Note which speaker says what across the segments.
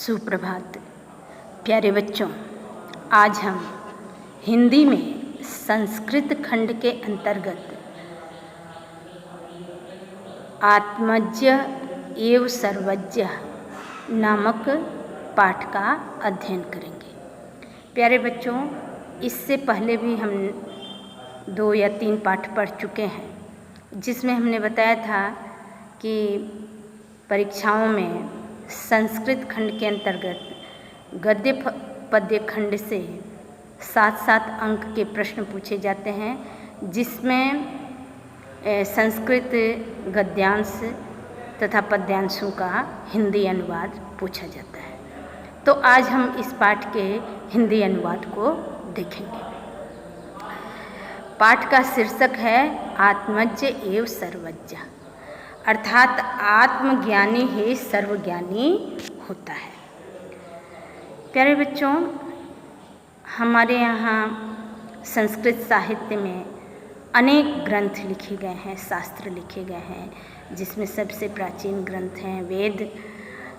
Speaker 1: सुप्रभात प्यारे बच्चों, आज हम हिंदी में संस्कृत खंड के अंतर्गत आत्मज्ञ एव सर्वज्ञ नामक पाठ का अध्ययन करेंगे। प्यारे बच्चों, इससे पहले भी हम 2 या 3 पाठ पढ़ चुके हैं, जिसमें हमने बताया था कि परीक्षाओं में संस्कृत खंड के अंतर्गत गद्य पद्य खंड से 7-7 अंक के प्रश्न पूछे जाते हैं, जिसमें संस्कृत गद्यांश तथा पद्यांशों का हिंदी अनुवाद पूछा जाता है। तो आज हम इस पाठ के हिंदी अनुवाद को देखेंगे। पाठ का शीर्षक है आत्मज्ञ एव सर्वज्ञ, अर्थात आत्मज्ञानी ही सर्वज्ञानी होता है। प्यारे बच्चों, हमारे यहाँ संस्कृत साहित्य में अनेक ग्रंथ लिखे गए हैं, शास्त्र लिखे गए हैं, जिसमें सबसे प्राचीन ग्रंथ हैं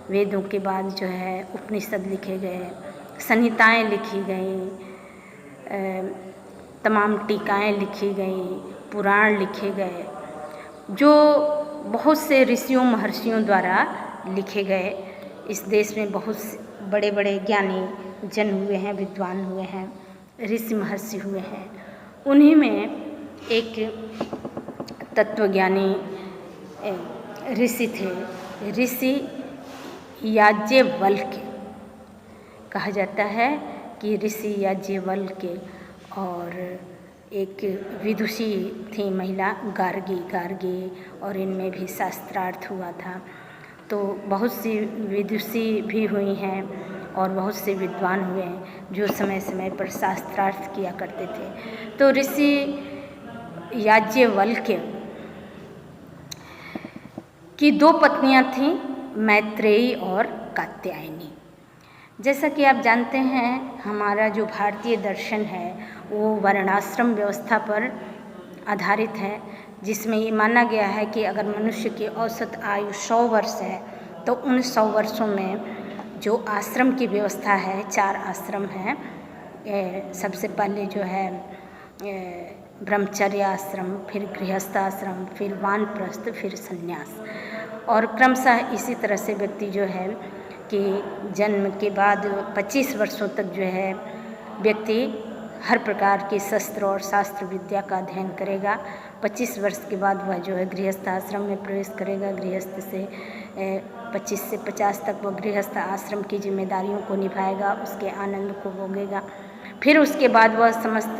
Speaker 1: वेदों के बाद जो है उपनिषद लिखे गए, संहिताएँ लिखी गई, तमाम टीकाएँ लिखी गई, पुराण लिखे गए, जो बहुत से ऋषियों महर्षियों द्वारा लिखे गए। इस देश में बहुत बड़े बड़े ज्ञानी जन हुए हैं, विद्वान हुए हैं, ऋषि महर्षि हुए हैं। उन्हीं में एक तत्वज्ञानी ऋषि थे, ऋषि याज्ञवल्क्य। कहा जाता है कि ऋषि याज्ञवल्क्य, और एक विदुषी थी महिला गार्गी, और इनमें भी शास्त्रार्थ हुआ था। तो बहुत सी विदुषी भी हुई हैं और बहुत से विद्वान हुए हैं, जो समय समय पर शास्त्रार्थ किया करते थे। तो ऋषि याज्ञवल्क्य की 2 पत्नियां थीं, मैत्रेयी और कात्यायनी। जैसा कि आप जानते हैं, हमारा जो भारतीय दर्शन है वो वर्णाश्रम व्यवस्था पर आधारित है, जिसमें ये माना गया है कि अगर मनुष्य की औसत आयु 100 वर्ष है तो उन 100 वर्षों में जो आश्रम की व्यवस्था है, 4 आश्रम हैं। सबसे पहले जो है ब्रह्मचर्य आश्रम, फिर गृहस्थ आश्रम, फिर वानप्रस्थ, फिर संन्यास, और क्रमशः इसी तरह से व्यक्ति जो है कि जन्म के बाद 25 वर्षों तक जो है व्यक्ति हर प्रकार के शस्त्र और शास्त्र विद्या का अध्ययन करेगा। 25 वर्ष के बाद वह जो है गृहस्थ आश्रम में प्रवेश करेगा। गृहस्थ से 25 से 50 तक वह गृहस्थ आश्रम की जिम्मेदारियों को निभाएगा, उसके आनंद को भोगेगा। फिर उसके बाद वह समस्त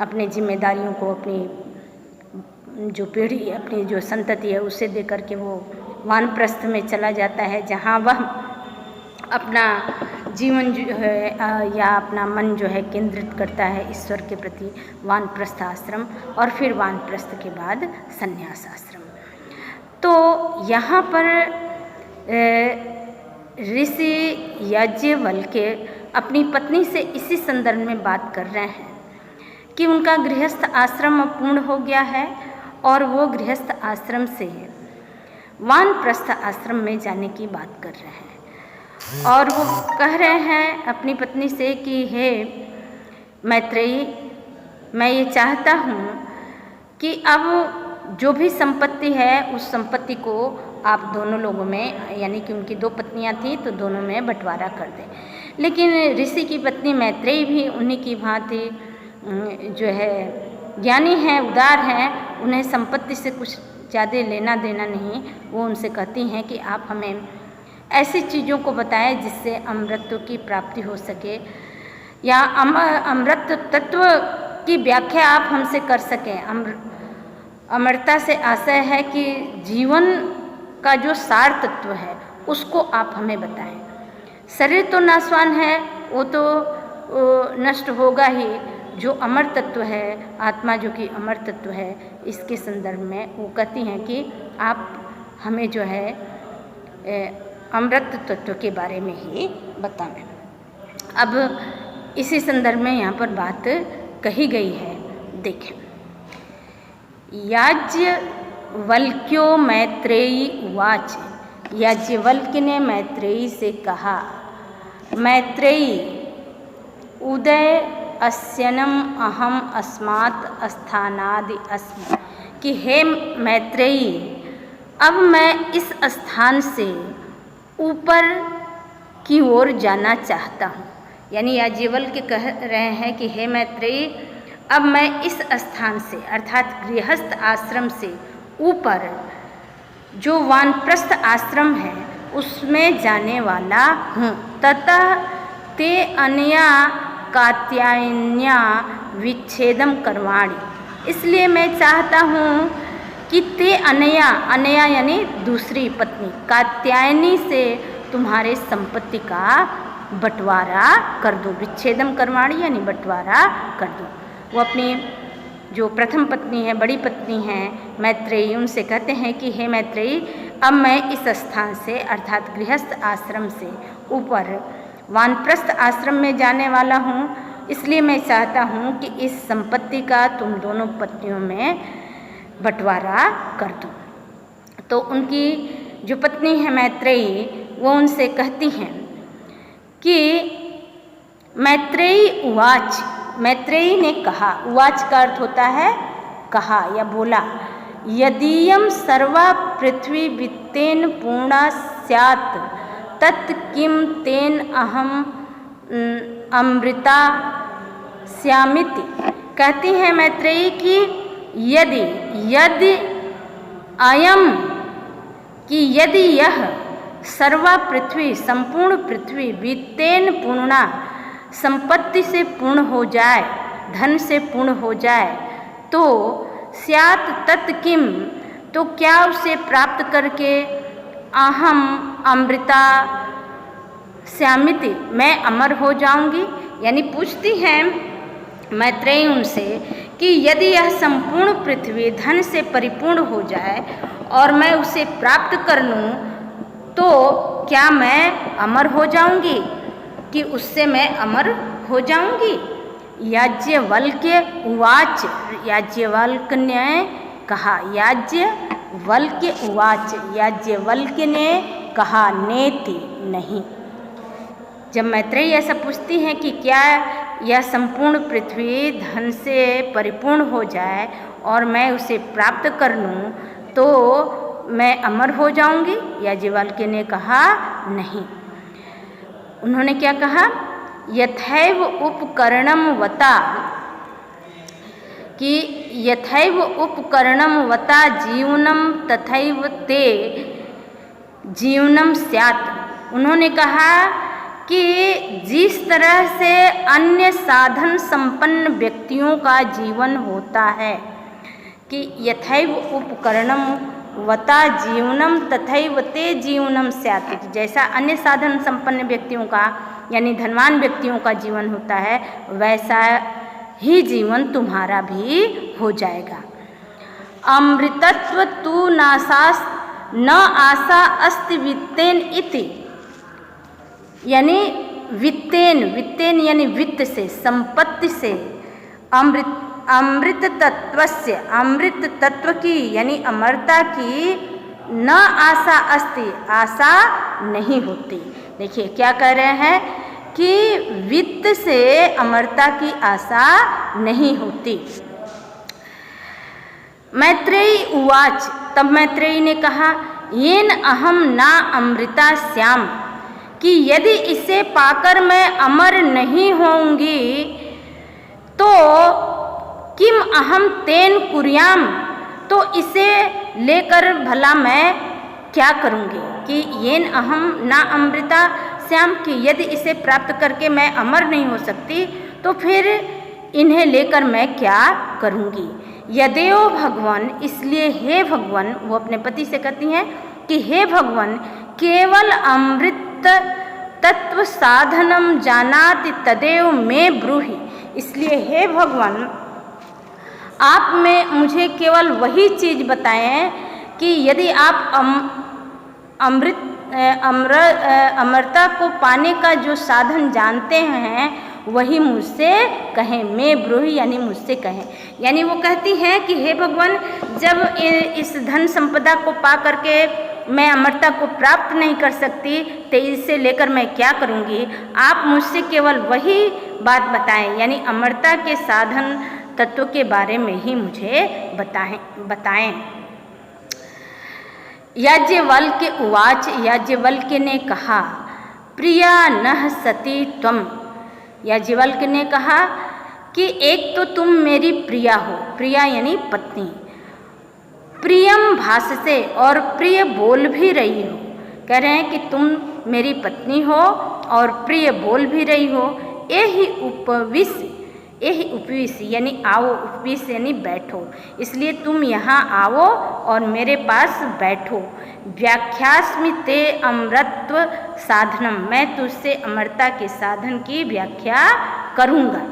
Speaker 1: अपनी जिम्मेदारियों को अपनी जो पीढ़ी, अपनी जो संतति है, उसे दे करके वो वानप्रस्थ में चला जाता है, जहाँ वह अपना जीवन जो है या अपना मन जो है केंद्रित करता है ईश्वर के प्रति, वानप्रस्थ आश्रम, और फिर वानप्रस्थ के बाद संन्यास आश्रम। तो यहाँ पर ऋषि याज्ञवल्क्य अपनी पत्नी से इसी संदर्भ में बात कर रहे हैं कि उनका गृहस्थ आश्रम पूर्ण हो गया है और वो गृहस्थ आश्रम से वानप्रस्थ आश्रम में जाने की बात कर रहे हैं। और वो कह रहे हैं अपनी पत्नी से कि हे मैत्रेयी, मैं ये चाहता हूँ कि अब जो भी संपत्ति है उस संपत्ति को आप दोनों लोगों में, यानी कि उनकी 2 पत्नियाँ थी तो दोनों में बंटवारा कर दें। लेकिन ऋषि की पत्नी मैत्रेयी भी उन्हीं की भांति जो है ज्ञानी हैं, उदार हैं, उन्हें संपत्ति से कुछ ज़्यादा लेना देना नहीं। वो उनसे कहती हैं कि आप हमें ऐसी चीज़ों को बताएं जिससे अमृतत्व की प्राप्ति हो सके, या अमृत तत्व की व्याख्या आप हमसे कर सकें। अमरता से आशय है कि जीवन का जो सार तत्व है उसको आप हमें बताएं। शरीर तो नाशवान है, वो तो नष्ट होगा ही, जो अमर तत्व है, आत्मा जो कि अमर तत्व है, इसके संदर्भ में वो कहती हैं कि आप हमें जो है अमृत तत्व के बारे में ही बताएं। अब इसी संदर्भ में यहाँ पर बात कही गई है, देखें। याज्ञवल्क्यो मैत्रेयी उवाच, याज्ञवल्क्य ने मैत्रेयी से कहा, मैत्रेयी उदय अस्यनम अहम अस्मात् स्थानादि अस्मि, कि हे मैत्रेयी, अब मैं इस स्थान से ऊपर की ओर जाना चाहता हूँ। यानी याज्ञवल्क्य कह रहे हैं कि हे मैत्रेयी, अब मैं इस स्थान से अर्थात गृहस्थ आश्रम से ऊपर जो वानप्रस्थ आश्रम है उसमें जाने वाला हूँ। ततः ते अनया कात्यायन्या विच्छेदम करवाणी, इसलिए मैं चाहता हूँ कि ते अनया, अनया यानी दूसरी पत्नी, कात्यायनी से तुम्हारे संपत्ति का बंटवारा कर दो। विच्छेदम करवाणी यानी बंटवारा कर दो। वो अपनी जो प्रथम पत्नी है, बड़ी पत्नी हैं मैत्रेयी, उनसे कहते हैं कि हे मैत्रेयी, अब मैं इस स्थान से अर्थात गृहस्थ आश्रम से ऊपर वानप्रस्थ आश्रम में जाने वाला हूँ, इसलिए मैं चाहता हूँ कि इस संपत्ति का तुम दोनों पत्नियों में बंटवारा कर दो। तो उनकी जो पत्नी है मैत्रेयी, वो उनसे कहती हैं कि मैत्रेयी उवाच, मैत्रेयी ने कहा, उवाच का अर्थ होता है कहा या बोला, यदीयं सर्वा पृथ्वी वित्तेन पूर्णा स्यात् तत् किम तेन अहम अमृता स्यामिति। कहती हैं मैत्रेयी कि यदि अयम, कि यदि यह सर्वा पृथ्वी, संपूर्ण पृथ्वी, वित्तेन पूर्णा, संपत्ति से पूर्ण हो जाए, धन से पूर्ण हो जाए, तो स्यात् तत् किम, तो क्या उसे प्राप्त करके अहम अमृता स्यामिति, मैं अमर हो जाऊंगी। यानी पूछती हैं मैत्रेयी उनसे कि यदि यह संपूर्ण पृथ्वी धन से परिपूर्ण हो जाए और मैं उसे प्राप्त कर लूँ, तो क्या मैं अमर हो जाऊंगी, कि उससे मैं अमर हो जाऊंगी। याज्ञवल्क्य उवाच, याज्ञवल्क्य ने कहा, याज्ञवल्क्य उवाच, याज्ञवल्क्य ने कहा, नेति, नहीं। जब मैत्रेयी ऐसा पूछती हैं कि क्या यह संपूर्ण पृथ्वी धन से परिपूर्ण हो जाए और मैं उसे प्राप्त कर लूँ तो मैं अमर हो जाऊंगी, याज्ञवल्क्य ने कहा नहीं। उन्होंने क्या कहा, यथैव उपकरणम वता, कि यथैव उपकरणम वता जीवनम तथैव ते जीवनम स्यात्। उन्होंने कहा कि जिस तरह से अन्य साधन संपन्न व्यक्तियों का जीवन होता है, कि यथैव उपकरणम वता जीवनम तथैव ते जीवनम स्यात्, जैसा अन्य साधन संपन्न व्यक्तियों का यानी धनवान व्यक्तियों का जीवन होता है, वैसा ही जीवन तुम्हारा भी हो जाएगा। अमृतत्व तु नासास न आशा अस्ति वित्तेन इति, यानी वित्तेन, वित्तेन यानी वित्त से, संपत्ति से, अमृत तत्वस्य, अमृत तत्व की यानी अमरता की न आशा अस्ति, आशा नहीं होती। देखिए क्या कह रहे हैं कि वित्त से अमरता की आशा नहीं होती। मैत्रेयी उवाच, तब मैत्रेयी ने कहा, येन अहम ना अमृता स्याम, कि यदि इसे पाकर मैं अमर नहीं होऊंगी तो किम अहम तेन कुर्याम, तो इसे लेकर भला मैं क्या करूंगी। कि येन अहम ना अमृता श्याम, कि यदि इसे प्राप्त करके मैं अमर नहीं हो सकती तो फिर इन्हें लेकर मैं क्या करूंगी। यदेव भगवान, इसलिए हे भगवान, वो अपने पति से कहती हैं कि हे भगवान, केवल अमृत तत्व साधनम जानाति तदेव में ब्रूहि, इसलिए हे भगवान आप में मुझे केवल वही चीज़ बताएं कि यदि आप अमरता को पाने का जो साधन जानते हैं वही मुझसे कहें, मैं ब्रूहि यानी मुझसे कहें। यानी वो कहती हैं कि हे भगवान, जब इस धन संपदा को पा करके मैं अमरता को प्राप्त नहीं कर सकती तो इसे लेकर मैं क्या करूँगी। आप मुझसे केवल वही बात बताएं, यानी अमरता के साधन तत्व के बारे में ही मुझे बताएं। याज्ञवल्क्य उवाच, याज्ञवल्क्य ने कहा, प्रिया नः सती त्वम्। याज्ञवल्क्य ने कहा कि एक तो तुम मेरी प्रिया हो, प्रिया यानी पत्नी, प्रियम भाषसे, और प्रिय बोल भी रही हो। कह रहे हैं कि तुम मेरी पत्नी हो और प्रिय बोल भी रही हो। यही उपविश यानी आओ, उपविश यानी बैठो, इसलिए तुम यहाँ आओ और मेरे पास बैठो। व्याख्यास्मि ते अमरत्व साधनम, मैं तुझसे अमरता के साधन की व्याख्या करूँगा।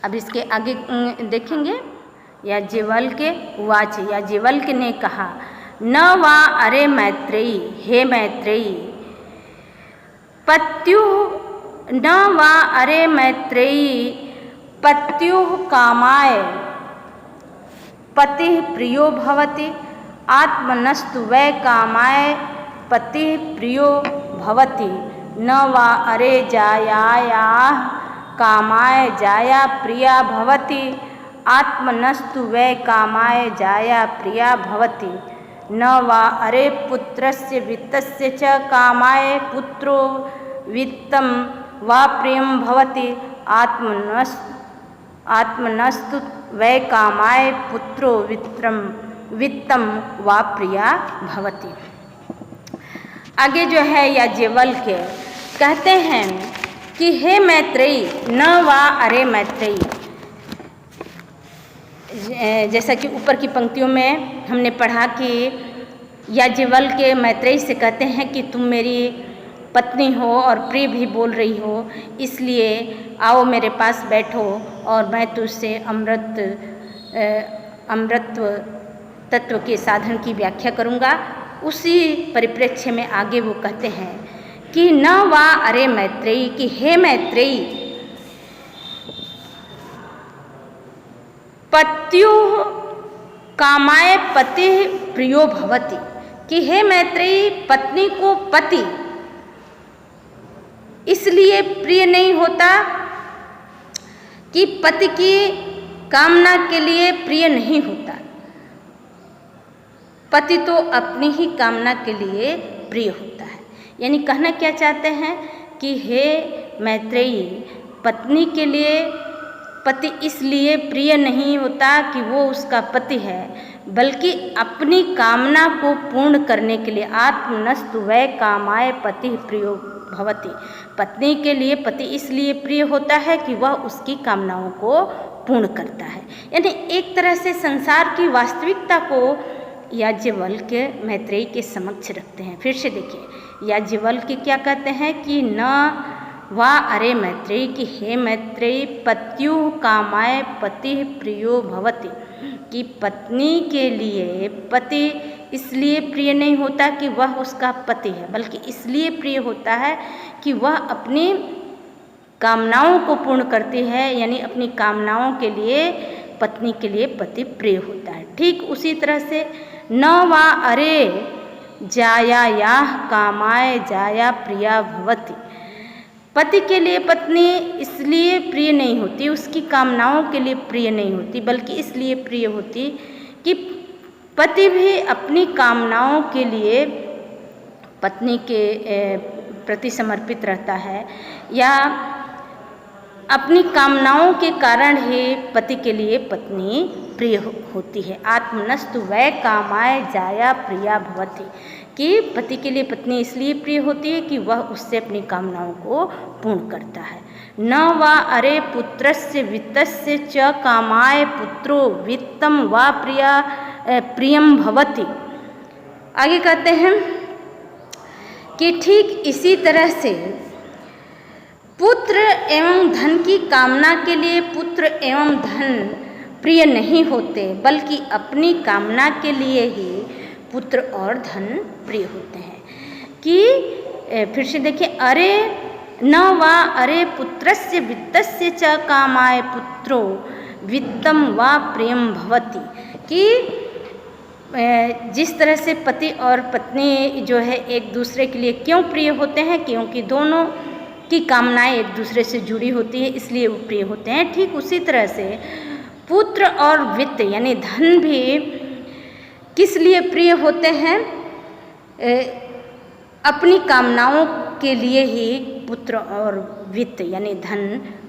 Speaker 1: अब इसके आगे देखेंगे। याज्ञवल्क्य उवाच, याज्ञवल्क्य ने कहा, न वा अरे मैत्रेयी, हे मैत्रेयी, पत्युः न वा अरे मैत्रेयी, पत्युः कामाय पतिः प्रियो भवति, आत्मनस्तु वै कामाय पतिः प्रियो भवति। न वा अरे जायायाः कामाय जाया प्रिया भवति, आत्मनस्तु वै कामाय जाया प्रिया भवति। न वा अरे पुत्रस्य वित्तस्य च कामाय पुत्रो वित्तं वा प्रियं भवति, आत्मनस्तु वै कामाय पुत्रो वित्तं वा प्रिया भवति। आगे जो है याज्ञवल्क्य कहते हैं कि हे मैत्रेयी, न वा अरे मैत्रेयी, जैसा कि ऊपर की पंक्तियों में हमने पढ़ा कि याज्ञवल्क्य मैत्रेयी से कहते हैं कि तुम मेरी पत्नी हो और प्रिय भी बोल रही हो, इसलिए आओ मेरे पास बैठो और मैं तुझसे अमृतत्व तत्व के साधन की व्याख्या करूँगा। उसी परिप्रेक्ष्य में आगे वो कहते हैं कि न वा अरे मैत्रेयी, कि हे मैत्रेयी, पत्युः कामाय पतिः प्रियो भवति, कि हे मैत्रेयी, पत्नी को पति इसलिए प्रिय नहीं होता कि पति की कामना के लिए प्रिय नहीं होता। पति तो अपनी ही कामना के लिए प्रिय होता है। यानी कहना क्या चाहते हैं कि हे मैत्रेयी, पत्नी के लिए पति इसलिए प्रिय नहीं होता कि वो उसका पति है, बल्कि अपनी कामना को पूर्ण करने के लिए आत्मनस्तु वै कामाय पति प्रियो भवति, पत्नी के लिए पति इसलिए प्रिय होता है कि वह उसकी कामनाओं को पूर्ण करता है। यानी एक तरह से संसार की वास्तविकता को याज्ञवल्क्य मैत्रेयी के समक्ष रखते हैं। फिर से देखिए, याज्ञवल्क्य क्या कहते हैं कि न वा अरे मैत्रेयी, कि हे मैत्रेयी, पत्युः कामाय पतिः प्रियो भवति, कि पत्नी के लिए पति इसलिए प्रिय नहीं होता कि वह उसका पति है, बल्कि इसलिए प्रिय होता है कि वह अपनी कामनाओं को पूर्ण करती है। यानी अपनी कामनाओं के लिए पत्नी के लिए पति प्रिय होता है। ठीक उसी तरह से न वा अरे जायायाः कामाय जाया प्रिया भवति, पति के लिए पत्नी इसलिए प्रिय नहीं होती, उसकी कामनाओं के लिए प्रिय नहीं होती, बल्कि इसलिए प्रिय होती कि पति भी अपनी कामनाओं के लिए पत्नी के प्रति समर्पित रहता है, या अपनी कामनाओं के कारण ही पति के लिए पत्नी प्रिय होती है। आत्मनस्तु वै कामाय जाया प्रिया भवति, कि पति के लिए पत्नी इसलिए प्रिय होती है कि वह उससे अपनी कामनाओं को पूर्ण करता है। न वा अरे पुत्रस्य वित्तस्य च कामाय पुत्रो वित्तं वा प्रियं भवति। आगे कहते हैं कि ठीक इसी तरह से पुत्र एवं धन की कामना के लिए पुत्र एवं धन प्रिय नहीं होते, बल्कि अपनी कामना के लिए ही पुत्र और धन प्रिय होते हैं। कि फिर से देखिए, अरे न वा अरे पुत्रस्य वित्तस्य च कामाय पुत्रो वित्तं वा प्रियं भवति, कि जिस तरह से पति और पत्नी जो है एक दूसरे के लिए क्यों प्रिय होते हैं, क्योंकि दोनों की कामनाएं एक दूसरे से जुड़ी होती है, इसलिए वो प्रिय होते हैं। ठीक उसी तरह से पुत्र और वित्त यानी धन भी किस लिए प्रिय होते हैं? अपनी कामनाओं के लिए ही पुत्र और वित्त यानी धन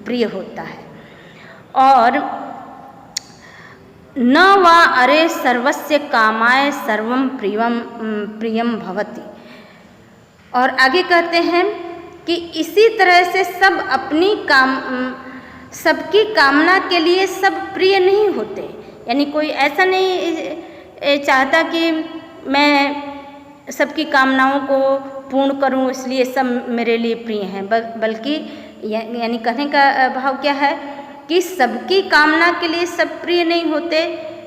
Speaker 1: प्रिय होता है। और न वा अरे सर्वस्य कामाय सर्वम प्रियम भवति। और आगे कहते हैं कि इसी तरह से सबकी कामना के लिए सब प्रिय नहीं होते, यानी कोई ऐसा नहीं चाहता कि मैं सबकी कामनाओं को पूर्ण करूं इसलिए सब मेरे लिए प्रिय हैं, बल्कि यानी कहने का भाव क्या है कि सबकी कामना के लिए सब प्रिय नहीं होते,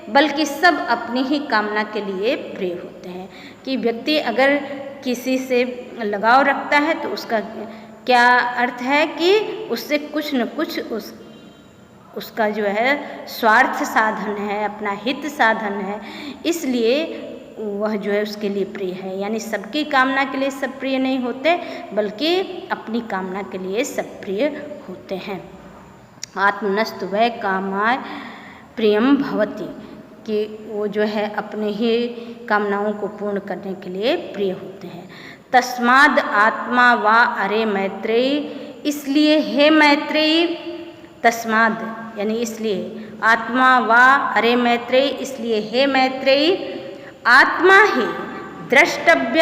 Speaker 1: बल्कि सब अपनी ही कामना के लिए प्रिय होते हैं। कि व्यक्ति अगर किसी से लगाव रखता है तो उसका क्या अर्थ है कि उससे कुछ न कुछ उसका जो है स्वार्थ साधन है, अपना हित साधन है, इसलिए वह जो है उसके लिए प्रिय है। यानी सबकी कामना के लिए सब प्रिय नहीं होते, बल्कि अपनी कामना के लिए सब प्रिय होते हैं। आत्मनस्तु वै कामाय प्रियम भवति, कि वो जो है अपने ही कामनाओं को पूर्ण करने के लिए प्रिय होते हैं। तस्माद आत्मा वा अरे मैत्रेयी, इसलिए हे मैत्रेयी, तस्माद यानी इसलिए, आत्मा वा अरे मैत्रेयी, इसलिए हे मैत्रेयी, आत्मा ही द्रष्टव्य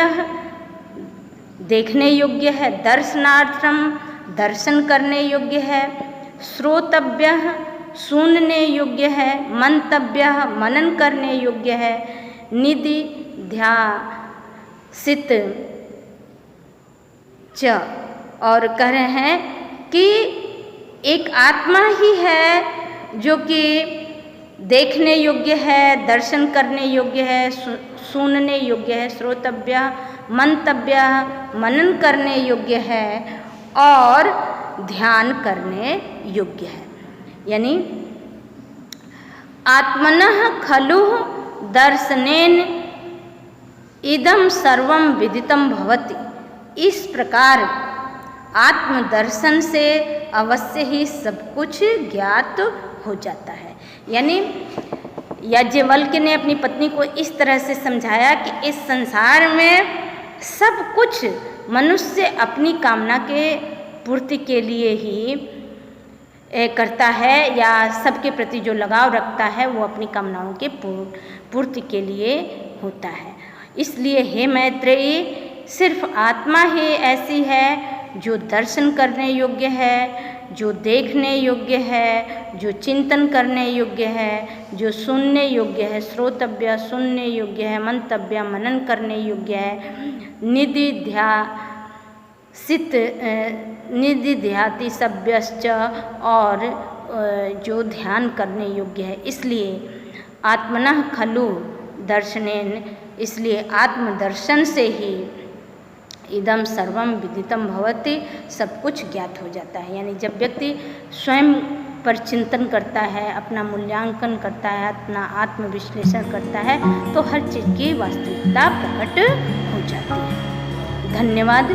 Speaker 1: देखने योग्य है, दर्शनार्थम दर्शन करने योग्य है, श्रोतव्य सुनने योग्य है, मंतव्य मनन करने योग्य है, निधि ध्यासित च। और कह रहे हैं कि एक आत्मा ही है जो कि देखने योग्य है, दर्शन करने योग्य है, सुनने योग्य है, श्रोतव्य मंतव्य मनन करने योग्य है और ध्यान करने योग्य है। यानी आत्मनः खलु दर्शनेन इदं सर्वं विदितं भवति। इस प्रकार आत्मदर्शन से अवश्य ही सब कुछ ज्ञात हो जाता है। यानी याज्ञवल्क्य ने अपनी पत्नी को इस तरह से समझाया कि इस संसार में सब कुछ मनुष्य अपनी कामना के पूर्ति के लिए ही करता है, या सबके प्रति जो लगाव रखता है वो अपनी कामनाओं के पूर्ति के लिए होता है। इसलिए हे मैत्रेयी, सिर्फ आत्मा ही ऐसी है जो दर्शन करने योग्य है, जो देखने योग्य है, जो चिंतन करने योग्य है, जो सुनने योग्य है, श्रोतव्य सुनने योग्य है, मंतव्य मनन करने योग्य है, निधि ध्याति सभ्यश्च, और जो ध्यान करने योग्य है। इसलिए आत्मनः खलु दर्शनेन, इसलिए आत्मदर्शन से ही इदम सर्वम विदितम भवति, सब कुछ ज्ञात हो जाता है। यानी जब व्यक्ति स्वयं पर चिंतन करता है, अपना मूल्यांकन करता है, अपना आत्मविश्लेषण करता है, तो हर चीज़ की वास्तविकता प्रकट हो जाती है। धन्यवाद।